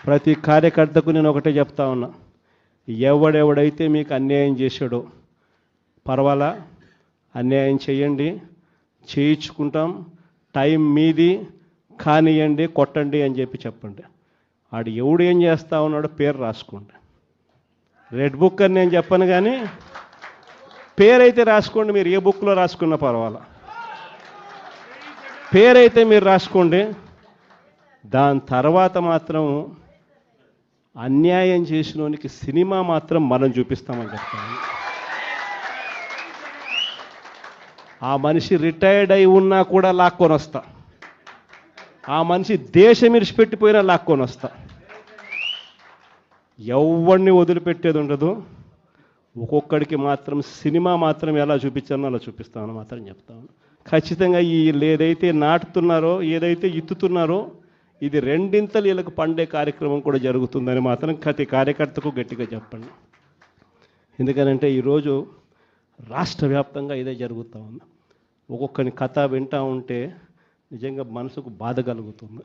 ప్రతి కార్యకర్తకు నేను ఒకటే చెప్తా ఉన్నా, ఎవడెవడైతే మీకు అన్యాయం చేశాడో పర్వాలా, అన్యాయం చేయండి, చేయించుకుంటాం, టైం మీది, కానియండి, కొట్టండి అని చెప్పండి. ఆడు ఎవడు ఏం చేస్తా ఉన్నాడో పేరు రాసుకోండి. రెడ్ బుక్ అని నేను చెప్పను, కానీ పేరైతే రాసుకోండి. మీరు ఏ బుక్లో రాసుకున్నా పర్వాలా, పేరైతే మీరు రాసుకోండి. దాని తర్వాత మాత్రం అన్యాయం చేసినోనికి సినిమా మాత్రం మనం చూపిస్తామని చెప్తాను. ఆ మనిషి రిటైర్డ్ అయి ఉన్నా కూడా లాక్కొని వస్తా, ఆ మనిషి దేశం విడిచిపెట్టిపోయినా లాక్కొని వస్తా. ఎవరిని వదిలిపెట్టేది ఉండదు. ఒక్కొక్కడికి మాత్రం సినిమా మాత్రం ఎలా చూపించానో అలా చూపిస్తామని మాత్రం చెప్తాను. ఖచ్చితంగా వీళ్ళు ఏదైతే నాటుతున్నారో, ఏదైతే ఇత్తుతున్నారో, ఇది రెండింతలు వీళ్ళకు పండే కార్యక్రమం కూడా జరుగుతుందని మాత్రం ప్రతి కార్యకర్తకు గట్టిగా చెప్పండి. ఎందుకనంటే ఈరోజు రాష్ట్ర వ్యాప్తంగా ఇదే జరుగుతూ ఉంది. ఒక్కొక్కని కథ వింటూ ఉంటే నిజంగా మనసుకు బాధ కలుగుతుంది.